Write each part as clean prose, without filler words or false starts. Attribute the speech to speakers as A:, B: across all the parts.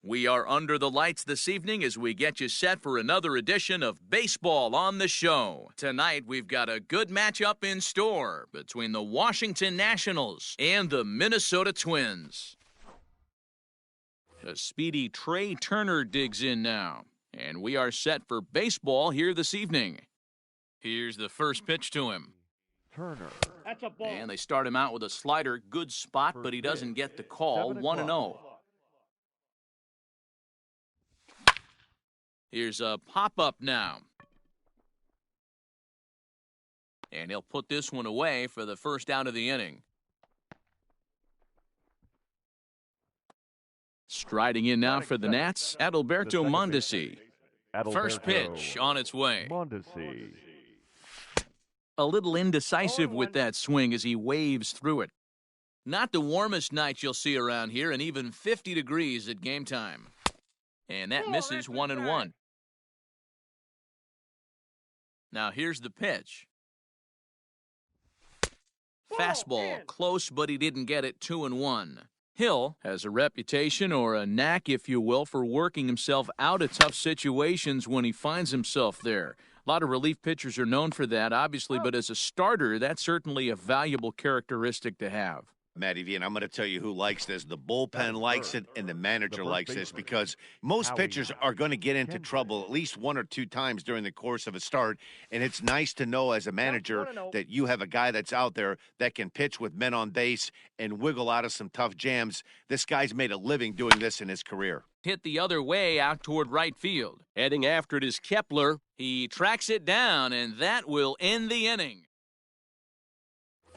A: We are under the lights this evening as we get you set for another edition of Baseball on the Show. Tonight, we've got a good matchup in store between the Washington Nationals and the Minnesota Twins. A speedy Trey Turner digs in now, and we are set for baseball here this evening. Here's the first pitch to him.
B: Turner.
C: That's a ball.
A: And they start him out with a slider. Good spot, but he doesn't get the call. 1-0. Here's a pop-up now. And he'll put this one away for the first out of the inning. Striding in now for the Nats, Adalberto Mondesi. First pitch on its way.
B: Mondesi.
A: A little indecisive with that swing as he waves through it. Not the warmest night you'll see around here, and even 50 degrees at game time. And that misses 1-1. Now here's the pitch. Fastball, close, but he didn't get it. 2-1. Hill has a reputation, or a knack, if you will, for working himself out of tough situations when he finds himself there. A lot of relief pitchers are known for that, obviously, but as a starter, that's certainly a valuable characteristic to have.
D: Matty V, and I'm going to tell you who likes this. The bullpen likes it, and the manager likes this, because most pitchers are going to get into trouble at least one or two times during the course of a start, and it's nice to know as a manager that you have a guy that's out there that can pitch with men on base and wiggle out of some tough jams. This guy's made a living doing this in his career.
A: Hit the other way out toward right field. Heading after it is Kepler. He tracks it down, and that will end the inning.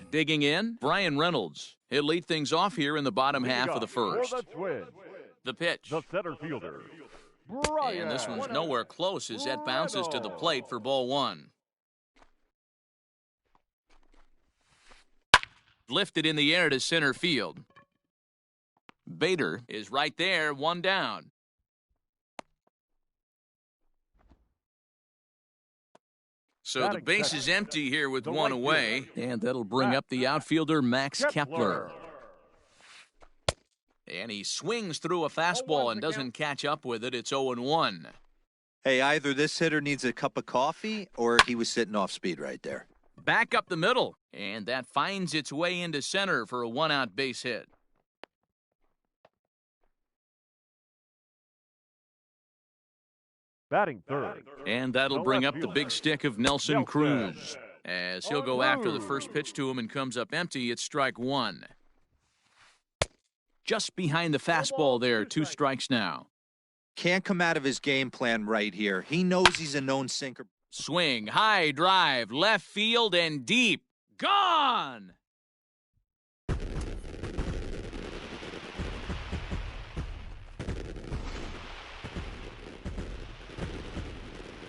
A: Digging in, Brian Reynolds. He'll lead things off here in the bottom half of the first. The pitch.
B: The center fielder.
A: And this one's nowhere close as that bounces to the plate for ball one. Lifted in the air to center field. Bader is right there, one down. So the base is empty here with one away, and that'll bring up the outfielder, Max Kepler. And he swings through a fastball and doesn't catch up with it. It's 0-1.
E: Hey, either this hitter needs a cup of coffee or he was sitting off speed right there.
A: Back up the middle, and that finds its way into center for a one-out base hit.
B: Batting third.
A: And that'll bring up the big stick of Nelson Cruz. As he'll go after the first pitch to him and comes up empty, it's strike one. Just behind the fastball there, 2 strikes now.
E: Can't come out of his game plan right here. He knows he's a known sinker.
A: Swing, high drive, left field and deep. Gone!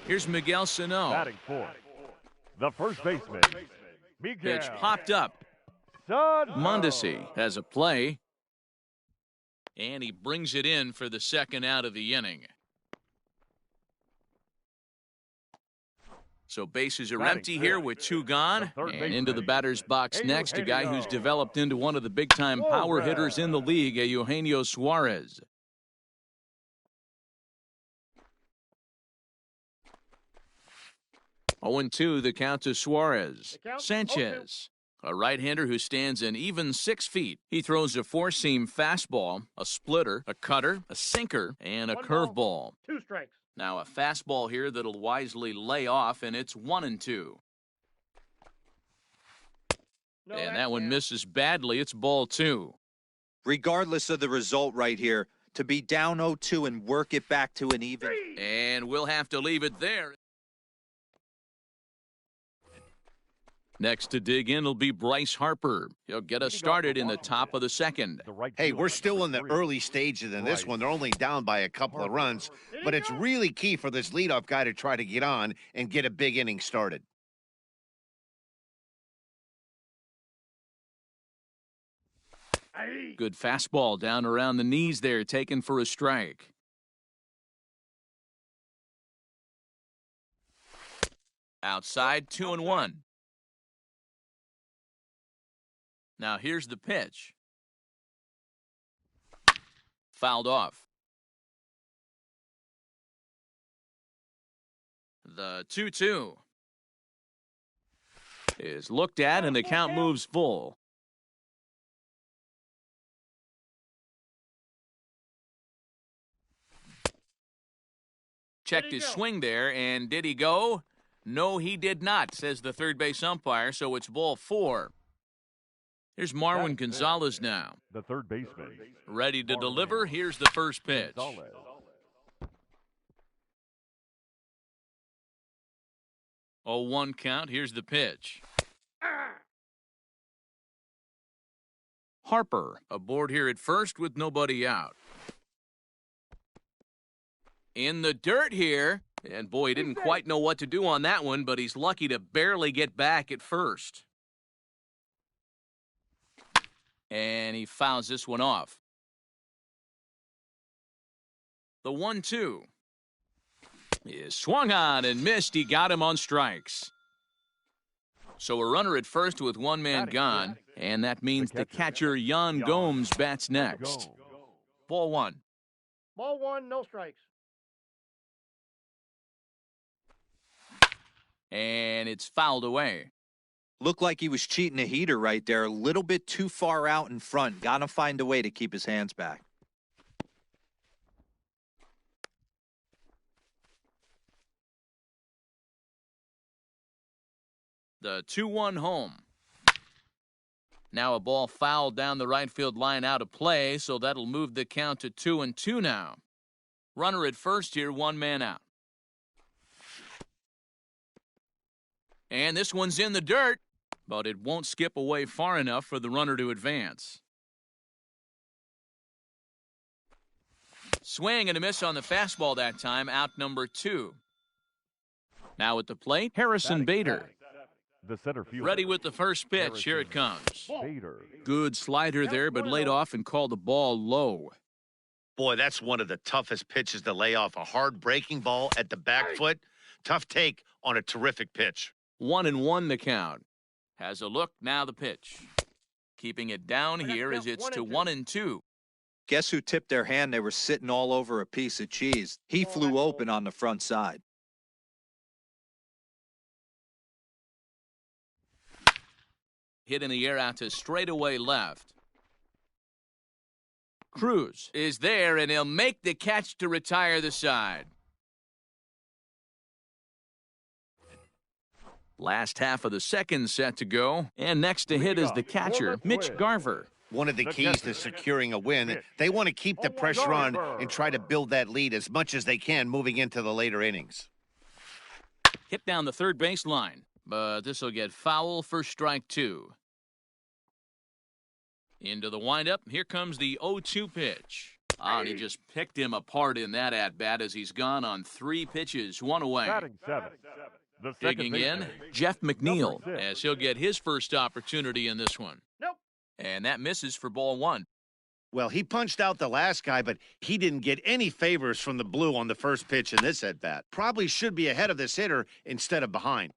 A: Here's Miguel Sano.
B: Batting fourth. The first baseman. Miguel.
A: Pitch popped up. Mondesi has a play. And he brings it in for the second out of the inning. So bases are empty here with 2 gone. And into the batter's box next, a guy who's developed into one of the big-time power hitters in the league, Eugenio Suarez. Oh, 0-2 the count to Suarez. Sanchez, a right-hander who stands an even 6 feet. He throws a four-seam fastball, a splitter, a cutter, a sinker, and a curveball.
C: 2 strikes.
A: Now a fastball here that'll wisely lay off, and it's 1-2. And that one misses badly. It's ball 2.
E: Regardless of the result right here, to be down 0-2 and work it back to an even.
A: And we'll have to leave it there. Next to dig in will be Bryce Harper. He'll get us started in the top of the second.
D: Hey, we're still in the early stages in this one. They're only down by a couple of runs, but it's really key for this leadoff guy to try to get on and get a big inning started.
A: Good fastball down around the knees there, taken for a strike. Outside, 2-1. Now here's the pitch. Fouled off. The 2-2 is looked at, and the count moves full. Checked his swing there, and did he go? No, he did not, says the third base umpire, so it's ball 4. Here's Marwin Gonzalez now.
B: The third baseman.
A: Ready to deliver. Here's the first pitch.
B: Gonzalez.
A: 0-1 count. Here's the pitch. Harper aboard here at first with nobody out. In the dirt here. And boy, he didn't quite know what to do on that one, but he's lucky to barely get back at first. And he fouls this one off. The 1-2 is swung on and missed. He got him on strikes. So a runner at first with one man gone, and that means the catcher Jan Gomes bats next. Ball 1.
C: Ball 1, no strikes.
A: And it's fouled away.
E: Looked like he was cheating a heater right there. A little bit too far out in front. Got to find a way to keep his hands back.
A: The 2-1 home. Now a ball fouled down the right field line out of play, so that'll move the count to 2-2 now. Runner at first here, one man out. And this one's in the dirt, but it won't skip away far enough for the runner to advance. Swing and a miss on the fastball that time, out number 2. Now at the plate, Harrison Bader.
B: The center fielder.
A: Ready with the first pitch. Here it comes.
B: Bader.
A: Good slider there, but laid off and called the ball low.
D: Boy, that's one of the toughest pitches to lay off. A hard breaking ball at the back foot. Tough take on a terrific pitch.
A: 1-1 the count. Has a look, now the pitch. Keeping it down here as it's to 1-2.
E: Guess who tipped their hand? They were sitting all over a piece of cheese. He flew open on the front side.
A: Hit in the air out to straightaway left. Cruz is there, and he'll make the catch to retire the side. Last half of the second set to go, and next to hit is the catcher, Mitch Garver.
D: One of the keys to securing a win, they want to keep the pressure on and try to build that lead as much as they can moving into the later innings.
A: Hit down the third baseline, but this will get foul for strike 2. Into the windup, here comes the 0-2 pitch. And he just picked him apart in that at-bat as he's gone on 3 pitches, 1 away.
B: Batting 7. The
A: Digging in, Jeff McNeil, as he'll get his first opportunity in this one.
C: Nope.
A: And that misses for ball 1.
D: Well, he punched out the last guy, but he didn't get any favors from the blue on the first pitch in this at-bat. Probably should be ahead of this hitter instead of behind.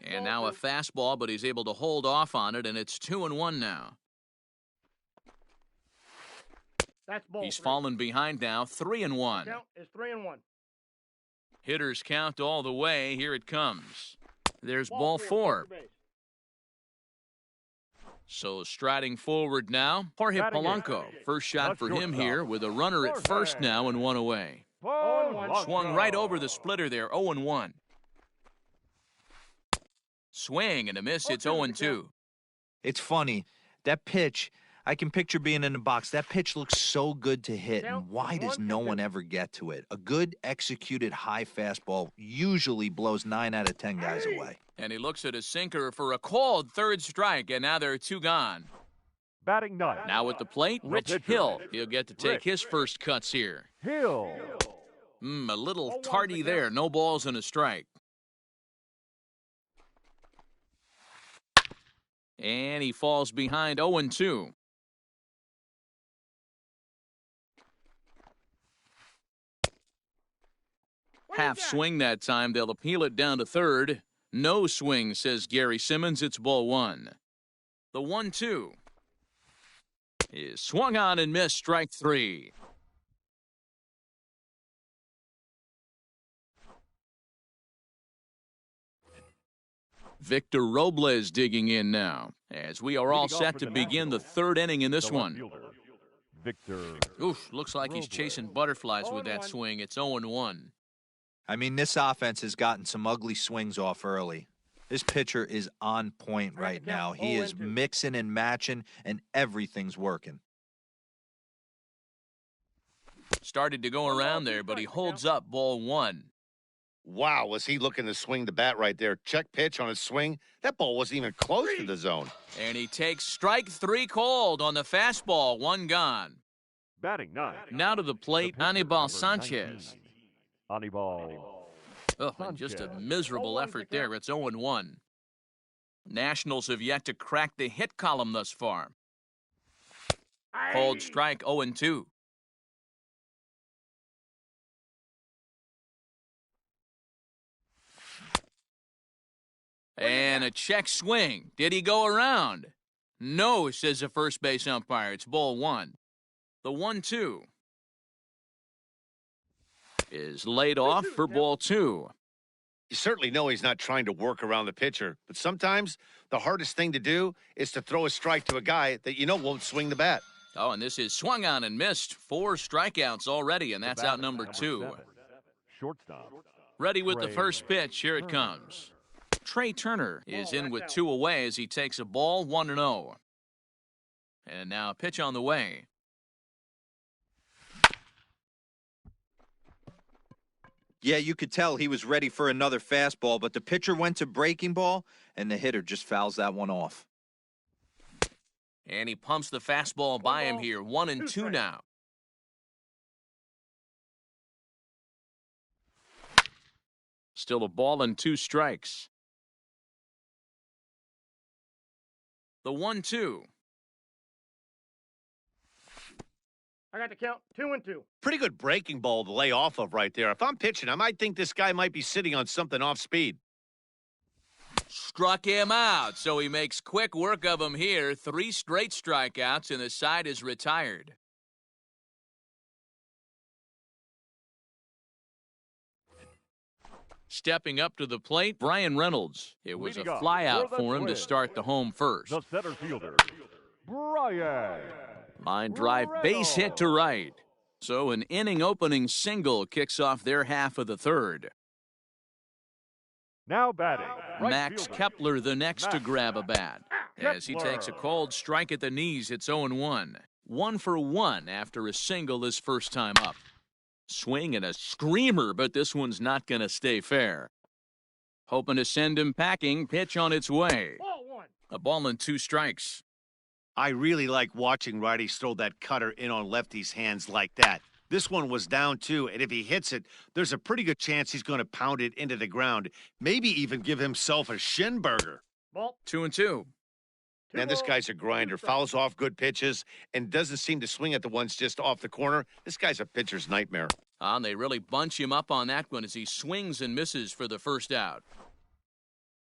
A: And now a fastball, but he's able to hold off on it, and it's 2-1 now.
C: That's ball.
A: He's fallen behind now, 3-1.
C: Count is 3-1.
A: Hitters count all the way. Here it comes. There's ball 4. So striding forward now, Jorge Polanco. First shot for him here with a runner at first now and 1 away. Swung right over the splitter there, 0-1. Swing and a miss, it's 0-2.
E: It's funny. That pitch, I can picture being in the box. That pitch looks so good to hit, and why does no one ever get to it? A good executed high fastball usually blows 9 out of 10 guys away.
A: And he looks at a sinker for a called third strike, and now there are 2 gone.
B: Batting 9.
A: Now at the plate, Rich Hill. He'll get to take his first cuts here.
B: Hill.
A: A little tardy there. No balls and a strike. And he falls behind 0-2. Half swing that time. They'll appeal it down to third. No swing, says Gary Simmons. It's ball 1. The 1-2 is swung on and missed, strike three. Victor Robles digging in now, as we are all set to begin the third inning in this one.
B: Victor.
A: Oof, looks like he's chasing butterflies with that swing. It's 0-1.
E: I mean, this offense has gotten some ugly swings off early. This pitcher is on point right now. He is mixing and matching, and everything's working.
A: Started to go around there, but he holds up, ball one.
D: Wow, was he looking to swing the bat right there? Check pitch on his swing. That ball wasn't even close to the zone.
A: And he takes strike three called on the fastball, one gone.
B: Batting ninth.
A: Now to the plate, Anibal Sanchez.
B: Anibal.
A: Oh, and just a miserable effort there. It's 0-1. Nationals have yet to crack the hit column thus far. Called strike 0-2. And a check swing. Did he go around? No, says the first base umpire. It's ball one. The 1-2 is laid off for ball two.
D: You certainly know he's not trying to work around the pitcher, but sometimes the hardest thing to do is to throw a strike to a guy that you know won't swing the bat.
A: Oh, and this is swung on and missed. 4 strikeouts already, and that's out number 2.
B: Shortstop.
A: Ready with the first pitch. Here it comes. Trey Turner is in with 2 away as he takes a ball, 1-0. And now a pitch on the way.
E: Yeah, you could tell he was ready for another fastball, but the pitcher went to breaking ball, and the hitter just fouls that one off.
A: And he pumps the fastball by him here, 1-2 now. Still a ball and 2 strikes. The 1-2.
C: I got the count 2-2.
D: Pretty good breaking ball to lay off of right there. If I'm pitching, I might think this guy might be sitting on something off speed.
A: Struck him out, so he makes quick work of him here. 3 straight strikeouts, and the side is retired. Stepping up to the plate, Brian Reynolds. It was a flyout for him to start the home first.
B: The center fielder, Brian.
A: Line drive base hit to right. So an inning opening single kicks off their half of the third.
B: Now batting, right
A: Max
B: fielder,
A: Kepler the next to grab a bat. As he
B: Kepler.
A: takes a called strike at the knees, it's 0-1. 1 for 1 after a single his first time up. Swing and a screamer, but this one's not going to stay fair. Hoping to send him packing, pitch on its way.
C: Ball 1.
A: A ball and 2 strikes.
D: I really like watching righties throw that cutter in on lefties' hands like that. This one was down 2, and if he hits it, there's a pretty good chance he's going to pound it into the ground, maybe even give himself a shin burger.
C: Ball.
A: 2-2.
D: Man, this guy's a grinder, fouls off good pitches, and doesn't seem to swing at the ones just off the corner. This guy's a pitcher's nightmare.
A: And they really bunch him up on that one as he swings and misses for the first out.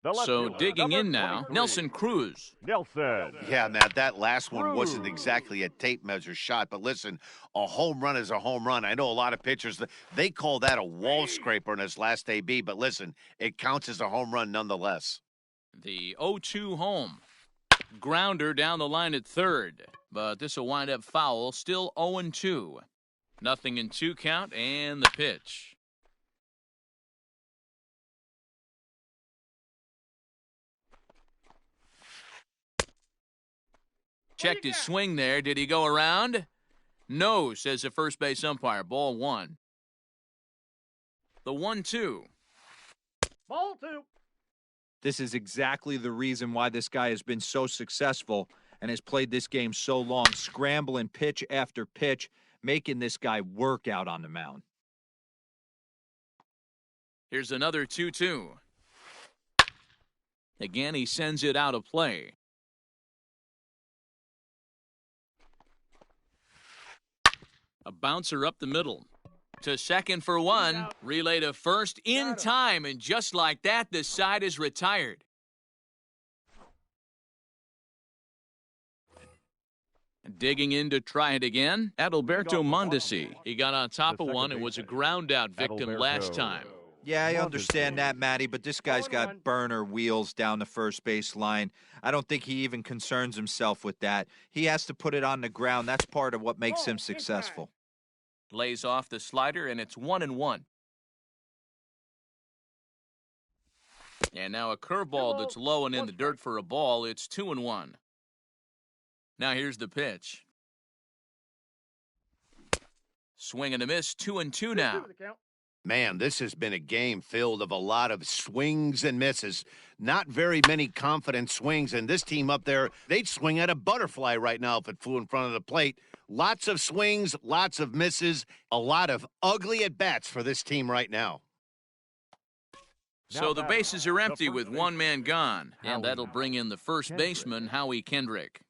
B: The left
A: So
B: fielder,
A: digging
B: number
A: in now,
B: 23,
A: Nelson Cruz.
B: Nelson.
D: Yeah, man, that last one wasn't exactly a tape measure shot, but listen, a home run is a home run. I know a lot of pitchers, they call that a wall scraper in his last AB, but listen, it counts as a home run nonetheless.
A: The 0-2 home. Grounder down the line at third, but this will wind up foul. Still 0-2. Nothing in 2 count, and the pitch. Checked his swing there. Did he go around? No, says the first base umpire. Ball 1. The 1-2.
C: Ball 2.
E: This is exactly the reason why this guy has been so successful and has played this game so long, scrambling pitch after pitch, making this guy work out on the mound.
A: Here's another 2-2. Again, he sends it out of play. A bouncer up the middle. To second for 1. Relay to first in time, and just like that, the side is retired. Digging in to try it again, Adalberto Mondesi. He got on top of one and was a ground-out victim last time.
E: Yeah, I understand that, Matty, but this guy's got burner wheels down the first base line. I don't think he even concerns himself with that. He has to put it on the ground. That's part of what makes him successful.
A: Lays off the slider, and it's 1-1. And now a curveball that's low and in the dirt for a ball. It's 2-1. Now here's the pitch. Swing and a miss, 2-2 now.
D: Man, this has been a game filled of a lot of swings and misses. Not very many confident swings, and this team up there, they'd swing at a butterfly right now if it flew in front of the plate. Lots of swings, lots of misses, a lot of ugly at-bats for this team right now.
A: So the bases are empty with one man gone, and that'll bring in the first baseman, Howie Kendrick.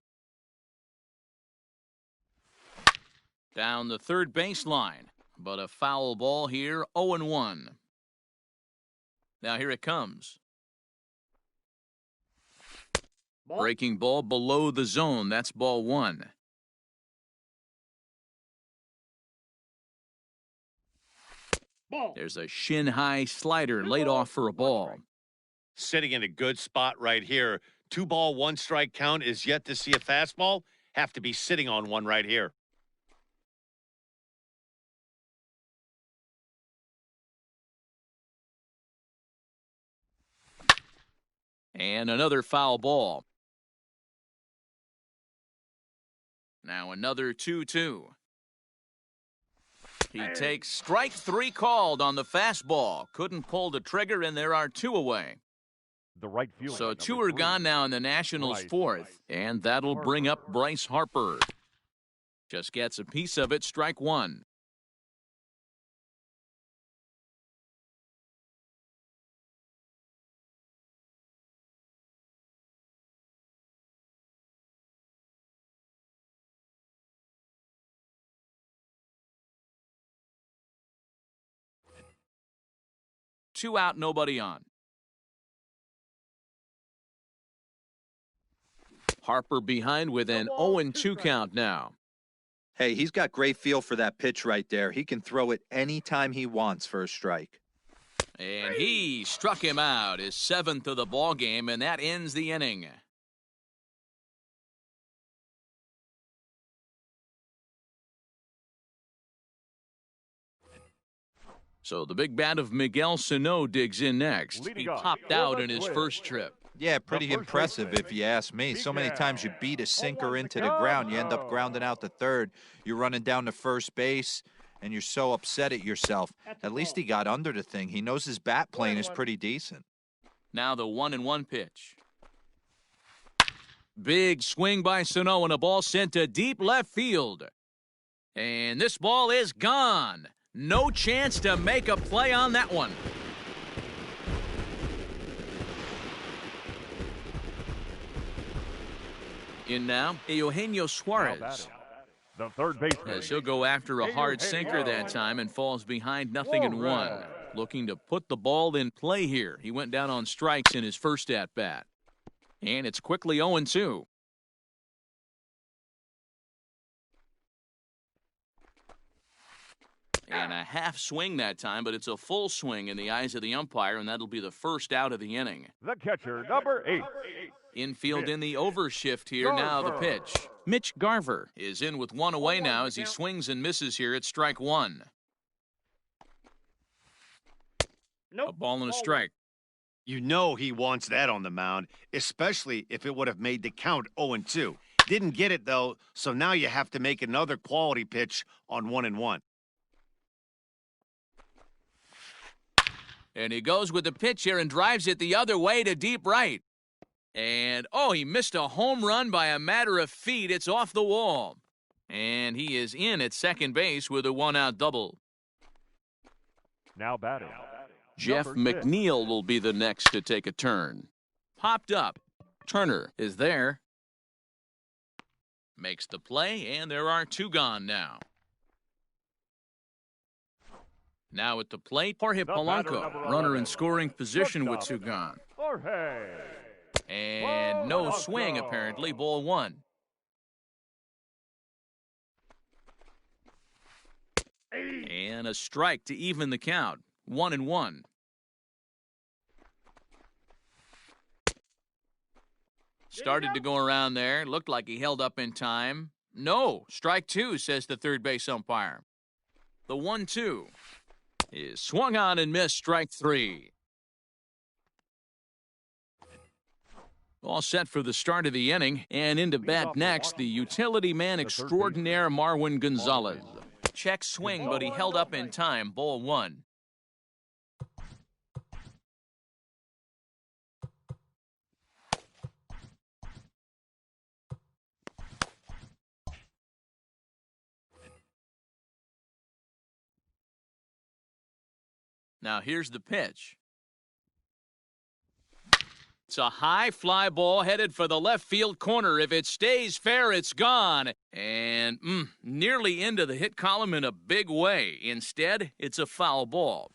A: Down the third baseline, but a foul ball here, 0-1. Now here it comes. Breaking ball below the zone, that's ball one. There's a shin-high slider laid off for a ball.
D: Sitting in a good spot right here. 2-ball, 1-strike count is yet to see a fastball. Have to be sitting on one right here.
A: And another foul ball. Now another 2-2. He takes strike three called on the fastball. Couldn't pull the trigger, and there are two away.
B: The right fielder.
A: So two are gone now in the Nationals' fourth, and that'll bring up Bryce Harper. Just gets a piece of it, strike one. Two out, nobody on. Harper behind with an 0-2 count now.
E: Hey, he's got great feel for that pitch right there. He can throw it anytime he wants for a strike.
A: And he struck him out, his seventh of the ball game, and that ends the inning. So the big bat of Miguel Sano digs in next. He popped out in his first trip.
E: Yeah, pretty impressive if you ask me. So many times you beat a sinker into the ground, you end up grounding out to third. You're running down to first base, and you're so upset at yourself. At least he got under the thing. He knows his bat plane is pretty decent.
A: Now the 1-1 pitch. Big swing by Sano, and a ball sent to deep left field. And this ball is gone. No chance to make a play on that one. In now, Eugenio Suarez.
B: The third baseman.
A: As he'll go after a hard sinker that time and falls behind 0-1. Looking to put the ball in play here. He went down on strikes in his first at-bat. And it's quickly 0-2. And a half swing that time, but it's a full swing in the eyes of the umpire, and that'll be the first out of the inning.
B: The catcher, number 8.
A: Infield in the overshift here. Now the pitch. Mitch Garver is in with one away now as he swings and misses here at strike one. A ball and a strike.
D: You know he wants that on the mound, especially if it would have made the count 0-2. Didn't get it, though, so now you have to make another quality pitch on 1-1.
A: And he goes with the pitch here and drives it the other way to deep right. And, oh, he missed a home run by a matter of feet. It's off the wall. And he is in at second base with a one-out double.
B: Now batting.
A: Jeff
B: Number 6.
A: McNeil will be the next to take a turn. Popped up. Turner is there. Makes the play, and there are two gone now. Now at the plate, Jorge Polanco, runner in scoring position with two gone.
B: Jorge.
A: And no swing, apparently, ball one. And a strike to even the count. 1-1. Started to go around there. Looked like he held up in time. No, strike two, says the third base umpire. The 1-2 is swung on and missed, strike three. All set for the start of the inning, and into bat next, the utility man extraordinaire Marwin Gonzalez. Check swing, but he held up in time, ball one. Now here's the pitch. It's a high fly ball headed for the left field corner. If it stays fair, it's gone. And nearly into the hit column in a big way. Instead, it's a foul ball.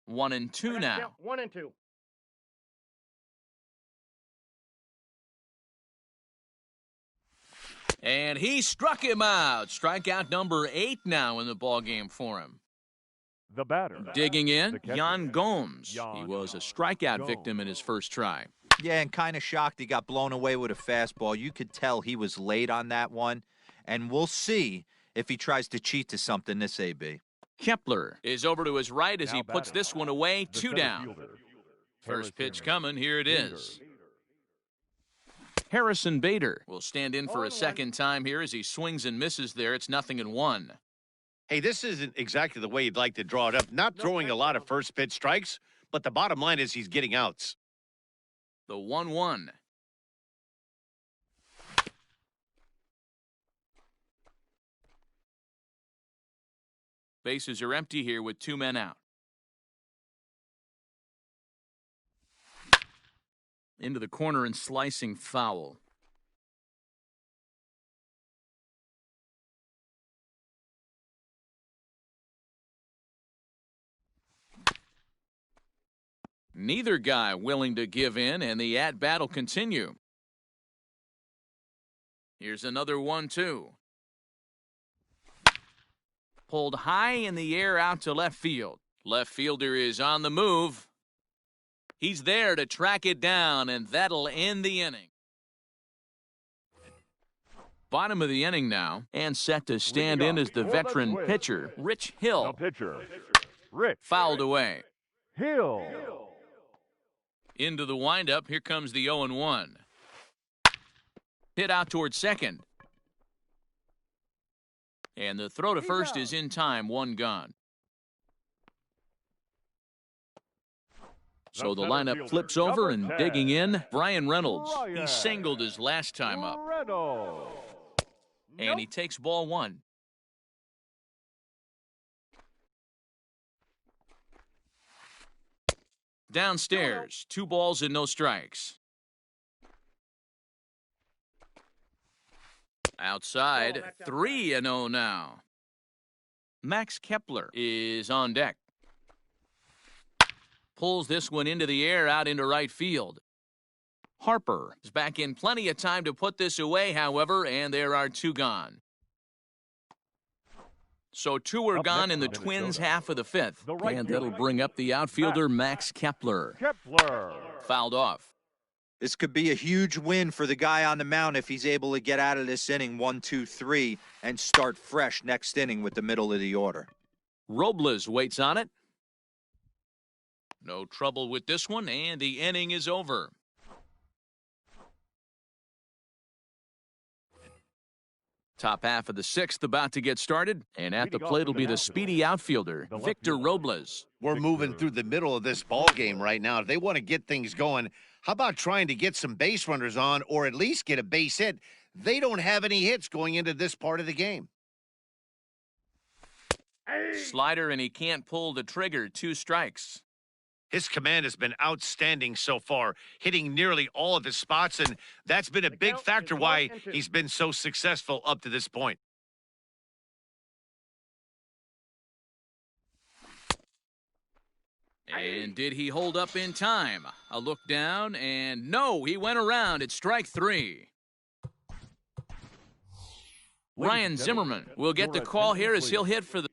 A: 1-2 now.
C: 1-2.
A: And he struck him out. Strikeout number 8 now in the ballgame for him.
B: The batter.
A: Digging in,
B: the catcher.
A: Jan Gomes. He
B: Jan
A: was a strikeout
B: Gomes.
A: victim in his first try.
E: Yeah, and kind of shocked he got blown away with a fastball. You could tell he was late on that one. And we'll see if he tries to cheat to something this AB.
A: Kepler is over to his right as
B: Now
A: he puts
B: batting.
A: this one away,
B: The
A: 2
B: center
A: down.
B: fielder,
A: First pitch
B: Harrison
A: coming, here it is. Harrison Bader will stand in for a second time here as he swings and misses there. It's 0-1.
D: Hey, this isn't exactly the way you'd like to draw it up. Not throwing a lot of first pitch strikes, but the bottom line is he's getting outs.
A: The 1-1. Bases are empty here with 2 men out. Into the corner and slicing foul. Neither guy willing to give in, and the at-bat will continue. Here's another 1-2. Pulled high in the air out to left field. Left fielder is on the move. He's there to track it down, and that'll end the inning. Bottom of the inning now, and set to stand in as the veteran pitcher, Rich
B: The
A: Hill.
B: pitcher, Rich
A: Fouled away.
B: Hill.
A: Into the windup, here comes the 0-1. Hit out towards second. And the throw to first is in time, 1 gone. So the lineup flips over and digging in, Brian Reynolds. He singled his last time up.
B: Reynolds.
A: And he takes ball 1. Downstairs, 2 balls and no strikes. Outside, 3-0 now. Max Kepler is on deck. Pulls this one into the air out into right field. Harper is back in plenty of time to put this away, however, and there are 2 gone. So 2 are
B: Up
A: gone
B: next
A: in the
B: for
A: Twins'
B: Minnesota.
A: half of the 5th.
B: The right
A: And
B: fielder,
A: that'll bring up the outfielder, Max Kepler.
B: Kepler.
A: Fouled off.
E: This could be a huge win for the guy on the mound if he's able to get out of this inning 1, 2, 3 and start fresh next inning with the middle of the order.
A: Robles waits on it. No trouble with this one, and the inning is over. Top half of the 6th about to get started, and at the plate will be the speedy outfielder, Victor Robles.
D: We're moving through the middle of this ball game right now. If they want to get things going, how about trying to get some base runners on or at least get a base hit? They don't have any hits going into this part of the game.
A: Slider, and he can't pull the trigger. 2 strikes.
D: His command has been outstanding so far, hitting nearly all of his spots, and that's been a big
C: count
D: factor
C: is
D: why
C: 1-2.
D: he's been so successful up to this point.
A: And did he hold up in time? A look down, and no, he went around. It's strike 3. Ryan Zimmerman will get the call here as he'll hit for the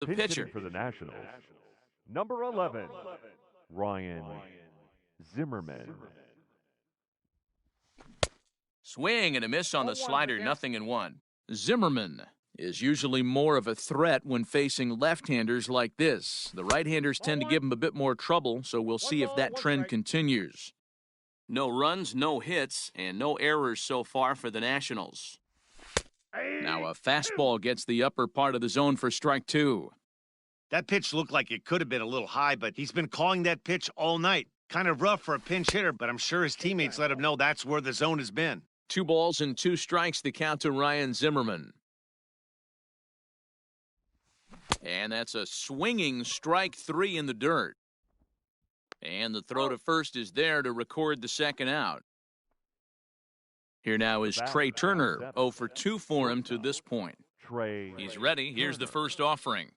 A: The
B: Pitching
A: pitcher.
B: for the Nationals, number 11, Ryan Zimmerman.
A: Swing and a miss on the slider, 0-1. Zimmerman is usually more of a threat when facing left-handers like this. The right-handers tend to give him a bit more trouble, so we'll see if that trend continues. No runs, no hits, and no errors so far for the Nationals. Now a fastball gets the upper part of the zone for strike 2.
D: That pitch looked like it could have been a little high, but he's been calling that pitch all night. Kind of rough for a pinch hitter, but I'm sure his teammates let him know that's where the zone has been.
A: 2 balls and 2 strikes, the count to Ryan Zimmerman. And that's a swinging strike 3 in the dirt. And the throw to first is there to record the second out. Here now is Trey Turner, 0 for 2 for him to this point. He's ready. Here's the first offering.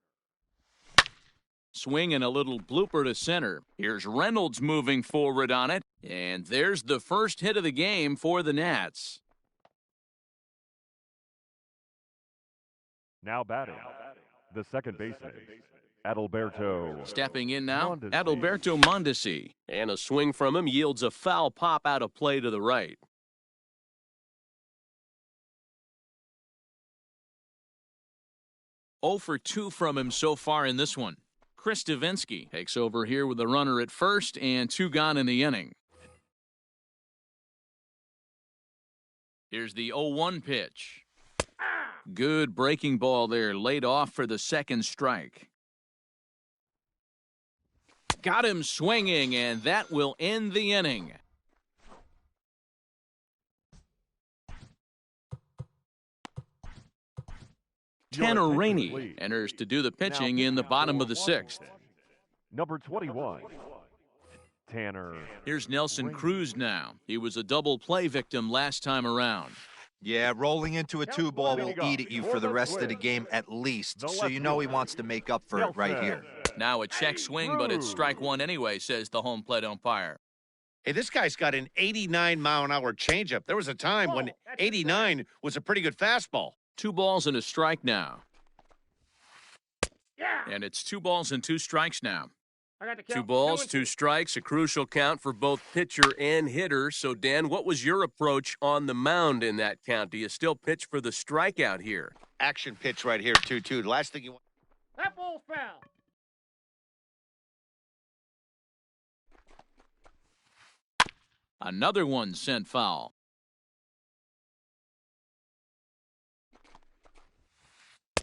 A: Swing and a little blooper to center. Here's Reynolds moving forward on it. And there's the first hit of the game for the Nats.
B: Now batting, the second baseman, Adalberto.
A: Stepping in now,
B: Mondesi.
A: Adalberto Mondesi. And a swing from him yields a foul pop out of play to the right. Oh for 2 from him so far in this one. Chris Davinsky takes over here with a runner at first and 2 gone in the inning. Here's the 0-1 pitch. Good breaking ball there, laid off for the second strike. Got him swinging, and that will end the inning. Tanner Rainey enters to do the pitching in the bottom of the 6th.
B: Number 21, Tanner.
A: Here's Nelson Cruz now. He was a double play victim last time around.
E: Yeah, rolling into a 2-ball will eat at you for the rest of the game at least, so you know he wants to make up for it right here.
A: Now a check swing, but it's strike 1 anyway, says the home plate umpire.
D: Hey, this guy's got an 89-mile-an-hour changeup. There was a time when 89 was a pretty good fastball.
A: 2 balls and a strike now.
C: Yeah.
A: And it's 2 balls and 2 strikes now.
C: I got the
A: 2
C: count.
A: balls,
C: 2
A: 2 strikes, a crucial count for both pitcher and hitter. So, Dan, what was your approach on the mound in that count? Do you still pitch for the strikeout here?
D: Action pitch right here, 2-2. The last thing you want.
C: That ball's foul.
A: Another one sent foul.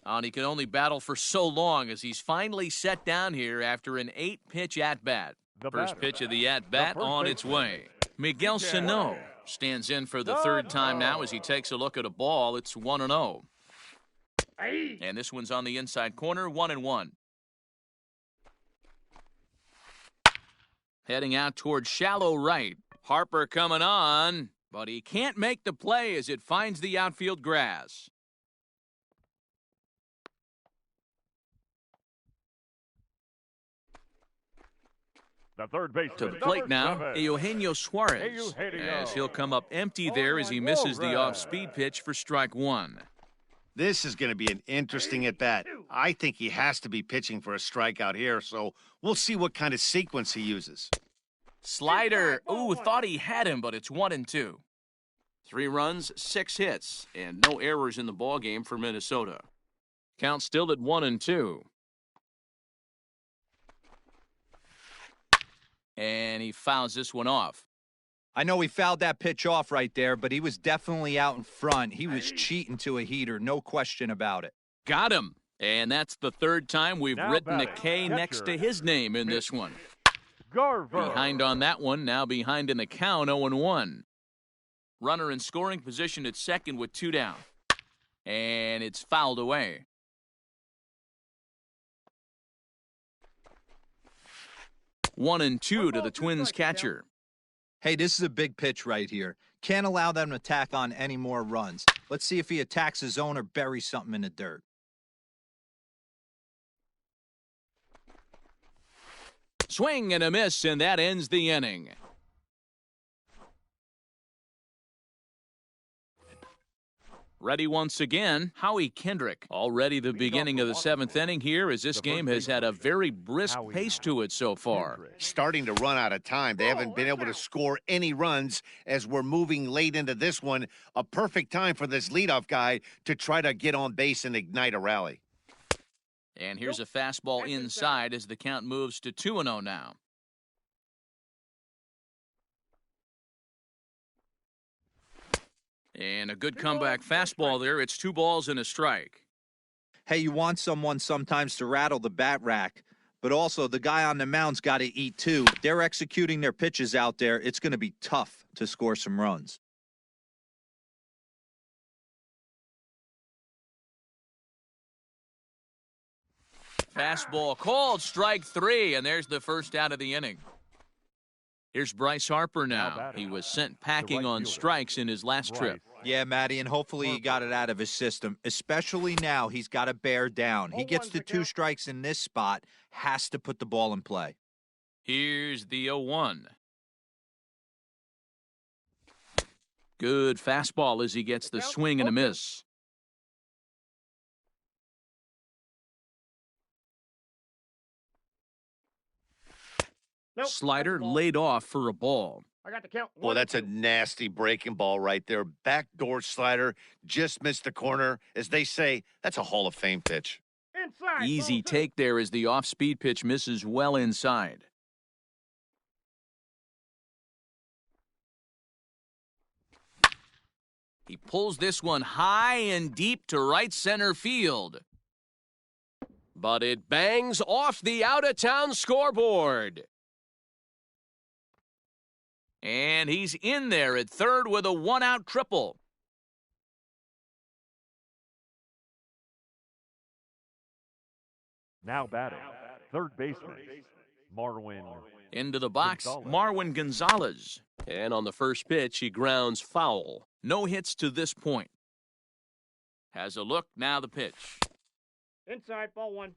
A: And he can only battle for so long as he's finally set down here after an 8-pitch at-bat. First pitch of the at-bat on its way. Miguel Sano stands in for the 3rd time now as he takes a look at a ball. It's 1-0. And this one's on the inside corner, 1-1. Heading out towards shallow right. Harper coming on, but he can't make the play as it finds the outfield grass.
B: The third baseman.
A: To the plate now,
B: number 7,
A: Eugenio Suarez, as he'll come up empty there as he misses the off-speed pitch for strike 1.
D: This is going to be an interesting at-bat. I think he has to be pitching for a strikeout here, so we'll see what kind of sequence he uses.
A: Slider, ooh, thought he had him, but it's 1-2. 3 runs, 6 hits, and no errors in the ballgame for Minnesota. Count still at 1-2. And he fouls this one off.
E: I know he fouled that pitch off right there, but he was definitely out in front. He was cheating to a heater, no question about it.
A: Got him. And that's the 3rd time we've
B: Now
A: written a
B: batting,
A: K next to his name in this one.
B: Garver.
A: Behind on that one, now behind in the count, 0-1. Runner in scoring position at second with 2 down. And it's fouled away. One and 2 to the Twins catcher.
E: Hey, this is a big pitch right here. Can't allow them to tack on any more runs. Let's see if he attacks his zone or buries something in the dirt.
A: Swing and a miss, and that ends the inning. Ready once again, Howie Kendrick. Already the beginning of the 7th inning here, as this game has had a very brisk pace to it so far.
D: Starting to run out of time. They haven't been able to score any runs as we're moving late into this one. A perfect time for this leadoff guy to try to get on base and ignite a rally.
A: And here's a fastball inside as the count moves to 2-0 now. And a good comeback fastball there. It's 2 balls and a strike.
E: Hey, you want someone sometimes to rattle the bat rack, but also the guy on the mound's got to eat too. They're executing their pitches out there. It's going to be tough to score some runs.
A: Fastball called, strike 3, and there's the first out of the inning. Here's Bryce Harper now. He was sent packing on strikes in his last trip.
E: Yeah, Matty, and hopefully he got it out of his system, especially now he's got to bear down. He gets to 2 strikes in this spot, has to put the ball in play.
A: Here's the 0-1. Good fastball as he gets the swing and a miss. Slider laid off for a ball.
C: I got the count.
D: Boy, that's a nasty breaking ball right there. Backdoor slider, just missed the corner. As they say, that's a Hall of Fame pitch.
C: Inside.
A: Easy take there as the off-speed pitch misses well inside. He pulls this one high and deep to right center field. But it bangs off the out-of-town scoreboard. And he's in there at third with a 1-out triple.
B: Now batting, third baseman, Marwin.
A: Into the box, Marwin Gonzalez. And on the first pitch, he grounds foul. No hits to this point. Has a look, now the pitch.
C: Inside, ball 1.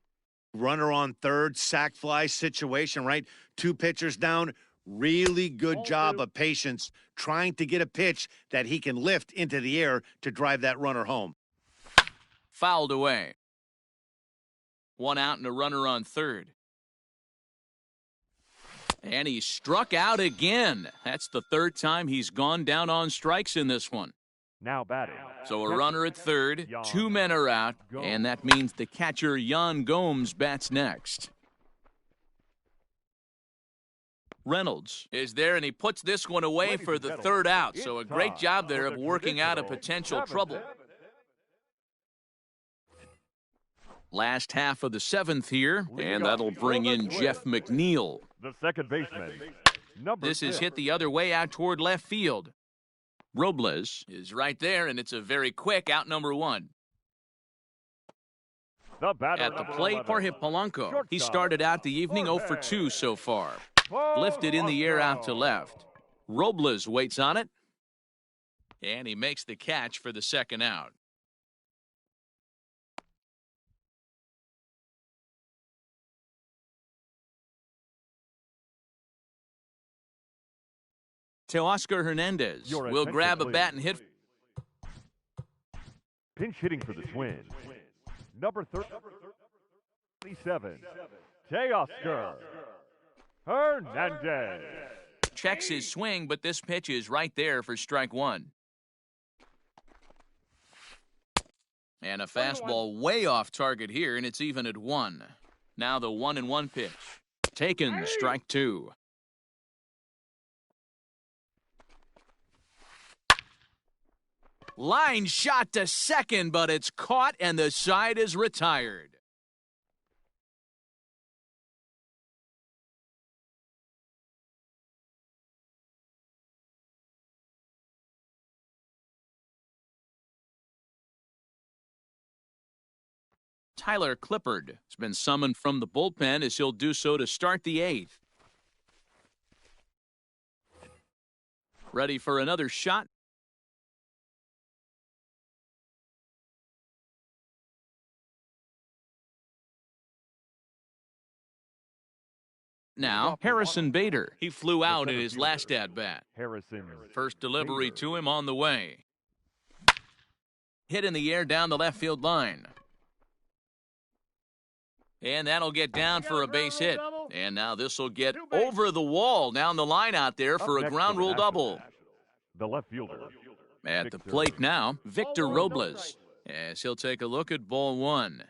D: Runner on third, sac fly situation, right? 2 pitchers down. Really good job of patience trying to get a pitch that he can lift into the air to drive that runner home.
A: Fouled away. 1 out and a runner on third. And he struck out again. That's the 3rd time he's gone down on strikes in this one.
B: Now batting.
A: So a runner at third, 2 men are out, and that means the catcher Jan Gomes bats next. Reynolds is there, and he puts this one away for the 3rd out. So a great job there of working out a potential trouble. Last half of the 7th here, and that'll bring in Jeff McNeil.
B: The second baseman,
A: This is hit the other way out toward left field. Robles is right there, and it's a very quick out number 1.
B: The batter
A: At the plate, Jorge Polanco. He started out the evening 0 for 2 so far. Lifted in the air out to left. Robles waits on it, and he makes the catch for the 2nd out. Teoscar Hernandez will grab a bat and hit.
B: Pinch hitting for the Twins. Number 37, Teoscar Hernandez.
A: Checks his swing, but this pitch is right there for strike 1. And a fastball way off target here, and it's even at 1. Now the 1-1 pitch. Taken, strike 2. Line shot to second, but it's caught, and the side is retired. Tyler Clippard has been summoned from the bullpen as he'll do so to start the 8th. Ready for another shot. Now, Harrison Bader. He flew out in his last at-bat.
B: Harrison.
A: First delivery to him on the way. Hit in the air down the left field line. And that'll get down for a base hit. And now this will get over the wall down the line out there for a ground rule double.
B: The left fielder.
A: At the plate now, Victor Robles. As he'll take a look at ball one.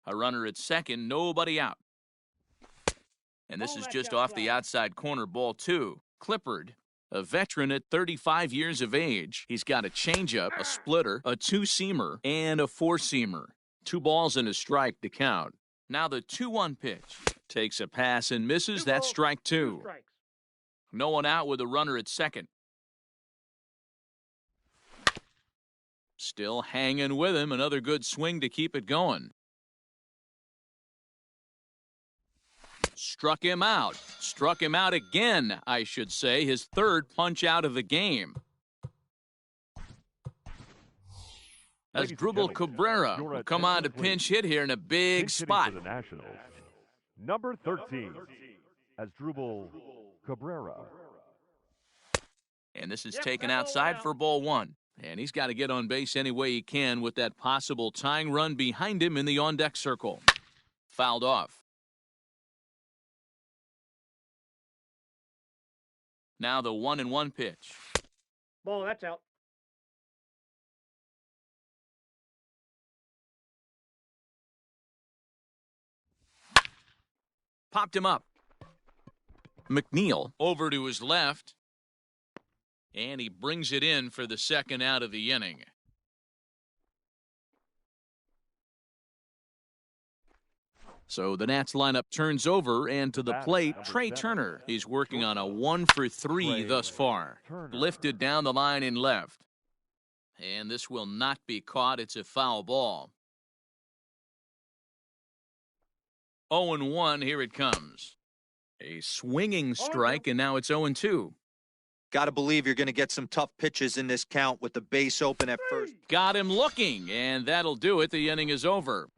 A: A runner at second, nobody out. And this is just off the outside corner, ball two. Clippard, a veteran at 35 years of age. He's got a changeup, a splitter, a two-seamer, and a four-seamer. 2 balls and a strike to count. Now the 2-1 pitch. Takes a pass and misses. That's strike 2. No one out with a runner at second. Still hanging with him. Another good swing to keep it going. Struck him out. Struck him out again, I should say. His third punch out of the game. As Drupal Cabrera will come on to pinch hit here in a big spot.
B: For the Nationals, number 13, as Drupal Cabrera.
A: And this is taken outside for ball one. And he's got to get on base any way he can with that possible tying run behind him in the on-deck circle. Fouled off. Now the 1-1 pitch.
C: Ball, that's out.
A: Popped him up. McNeil over to his left. And he brings it in for the second out of the inning. So the Nats lineup turns over, and to the plate, Trey Turner. He's working on a 1-for-3 thus far. Lifted down the line in left. And this will not be caught. It's a foul ball. 0-1, here it comes. A swinging strike, and now it's 0-2.
E: Got to believe you're going to get some tough pitches in this count with the base open at first.
A: Got him looking, and that'll do it. The inning is over.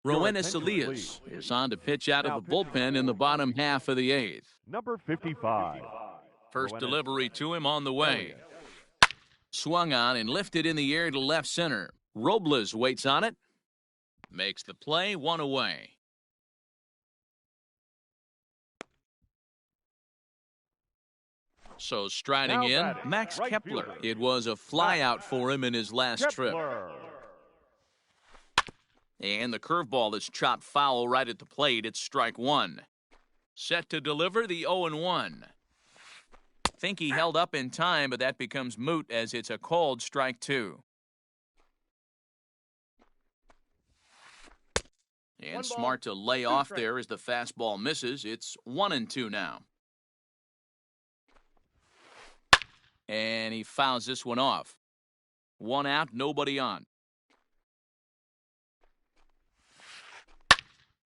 A: Roenis Elias is on to pitch out of the bullpen in the bottom half of the eighth.
B: Number 55.
A: First delivery to him on the way. Swung on and lifted in the air to left center. Robles waits on it. Makes the play, 1 away. So striding in, Max Kepler. It was a flyout for him in his last trip. And the curveball is chopped foul right at the plate. It's strike 1. Set to deliver the 0-1. Think he held up in time, but that becomes moot as it's a called strike 2. And smart to lay off there as the fastball misses. It's 1-2 now. And he fouls this one off. 1 out, nobody on.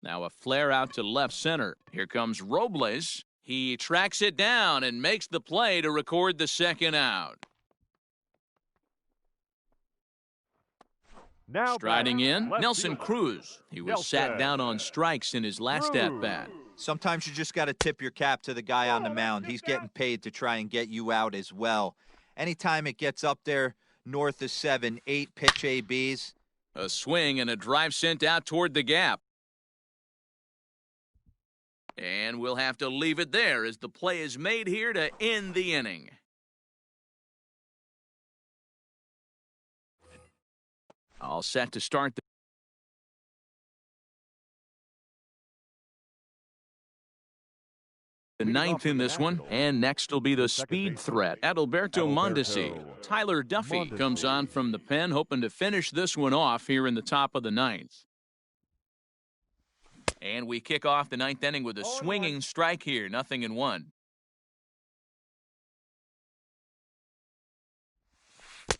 A: Now a flare out to left center. Here comes Robles. He tracks it down and makes the play to record the second out.
B: Now
A: striding in, Nelson Cruz. He was sat down on strikes in his last at-bat.
E: Sometimes you just got to tip your cap to the guy on the mound. He's getting paid to try and get you out as well. Anytime it gets up there north of 7, 8 pitch ABs.
A: A swing and a drive sent out toward the gap. And we'll have to leave it there as the play is made here to end the inning. All set to start the ninth in this one, and next will be the speed threat, Adalberto Mondesi. Tyler Duffy comes on from the pen, hoping to finish this one off here in the top of the ninth. And we kick off the ninth inning with a swinging strike here, 0-1.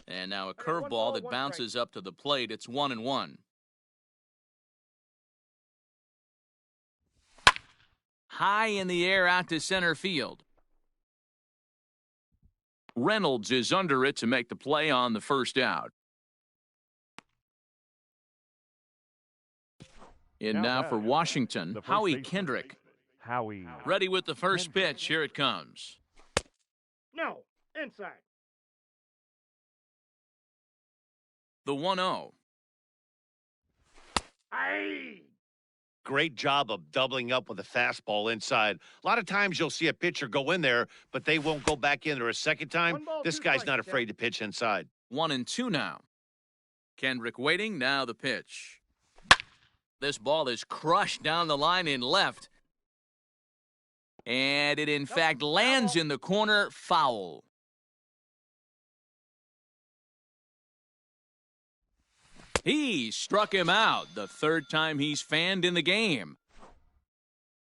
A: And now a curveball that bounces up to the plate. It's 1-1. High in the air out to center field. Reynolds is under it to make the play on the first out. And now for Washington, Howie Kendrick.
B: Howie.
A: Ready with the first pitch. Here it comes.
C: No, inside.
A: The 1-0.
C: Aye.
D: Great job of doubling up with a fastball inside. A lot of times you'll see a pitcher go in there, but they won't go back in there a second time.
C: 1 ball,
D: This
C: 2
D: guy's
C: strikes,
D: not afraid to pitch inside.
A: 1-2 now. Kendrick waiting. Now the pitch. This ball is crushed down the line in left. And it, in fact, lands in the corner. Foul. He struck him out, the third time he's fanned in the game.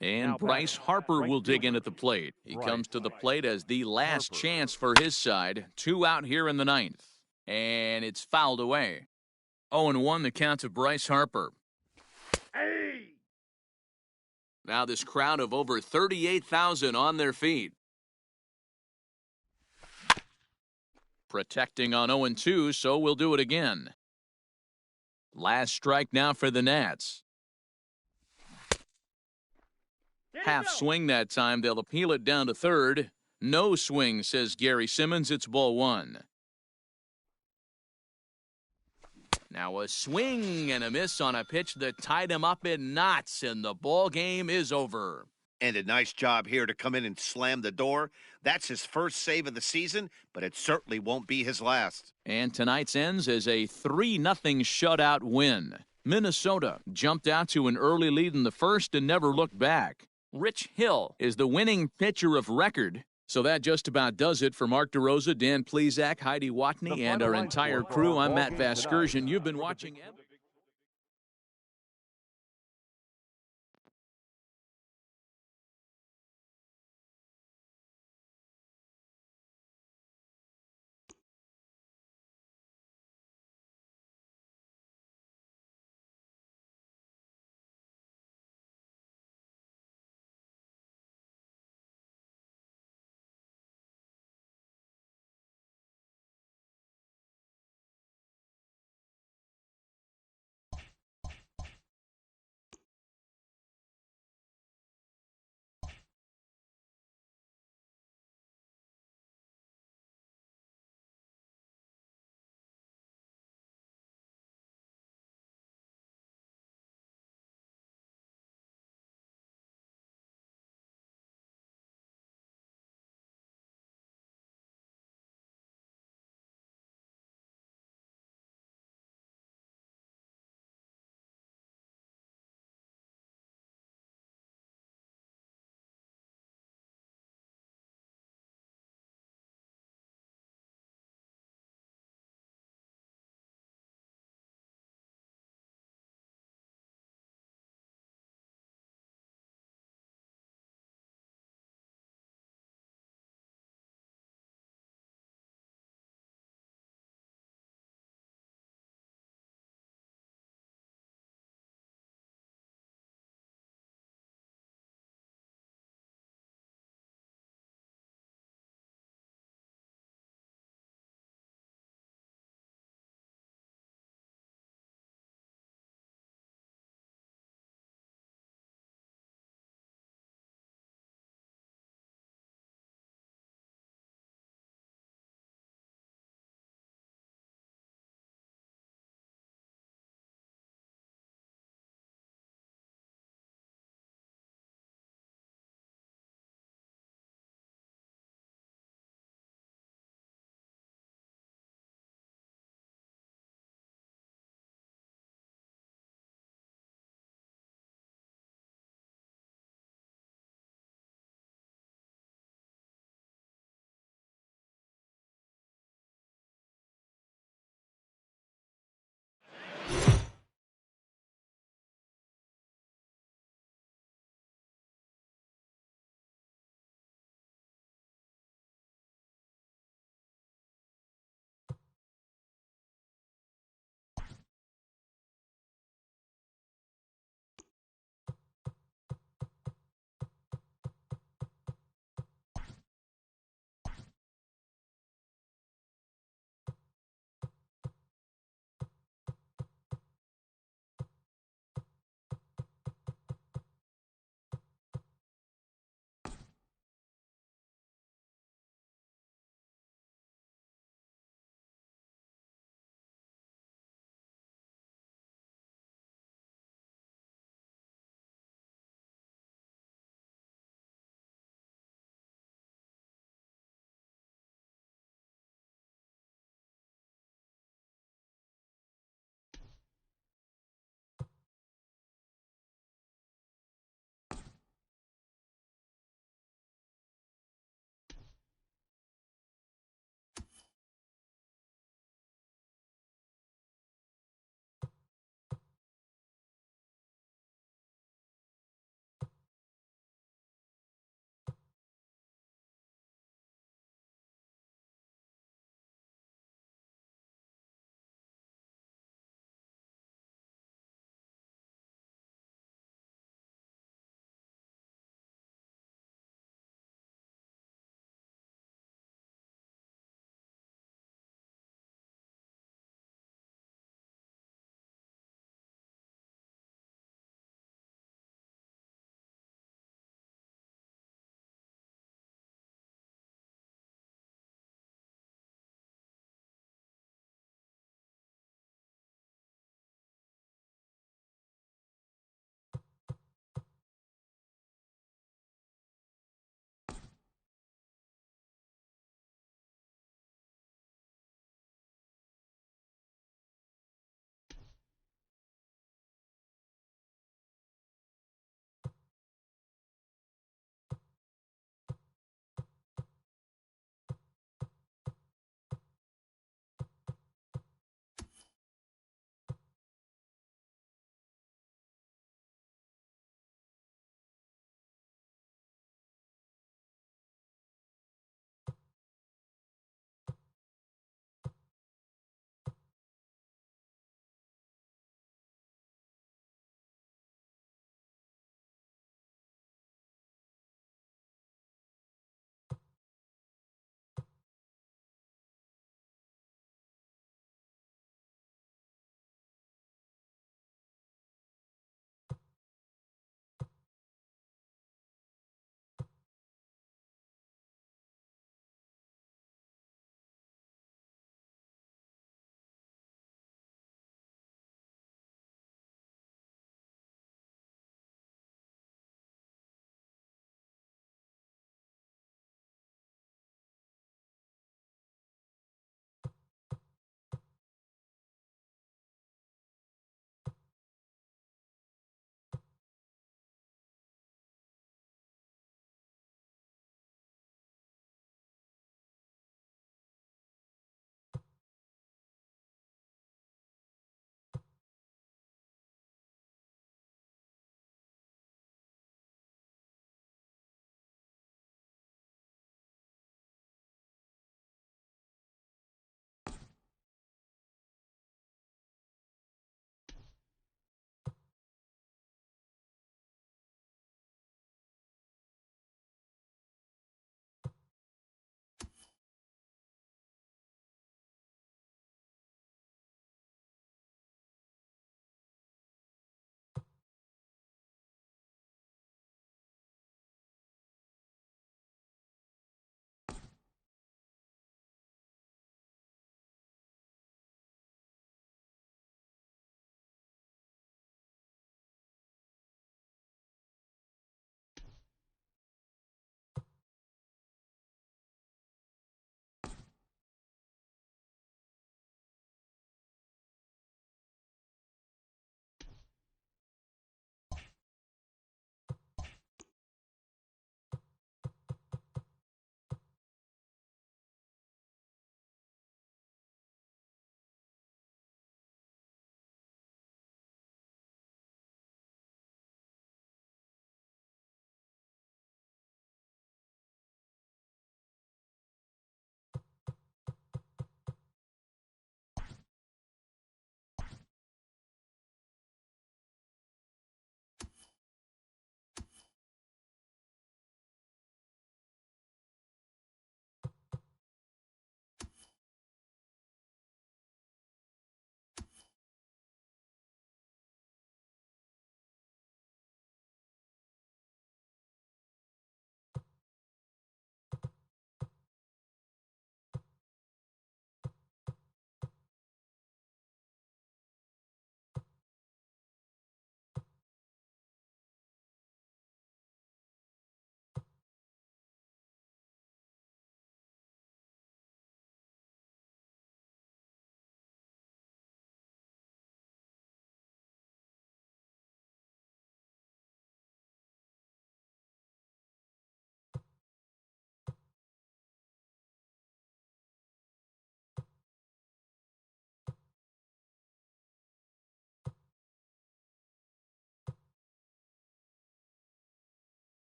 A: And Bryce Harper will dig in at the plate. He comes to the plate as the last chance for his side. 2 out here in the 9th. And it's fouled away. 0-1 the count to Bryce Harper.
C: Aye.
A: Now this crowd of over 38,000 on their feet. Protecting on 0-2, so we'll do it again. Last strike now for the Nats. Half swing that time. They'll appeal it down to third. No swing, says Gary Simmons. It's ball 1. Now a swing and a miss on a pitch that tied him up in knots, and the ball game is over.
D: And a nice job here to come in and slam the door. That's his first save of the season, but it certainly won't be his last.
A: And tonight's ends as a 3-0 shutout win. Minnesota jumped out to an early lead in the first and never looked back. Rich Hill is the winning pitcher of record. So that just about does it for Mark DeRosa, Dan Plezak, Heidi Watney, and our entire crew. I'm Matt Vasgersian. You've been watching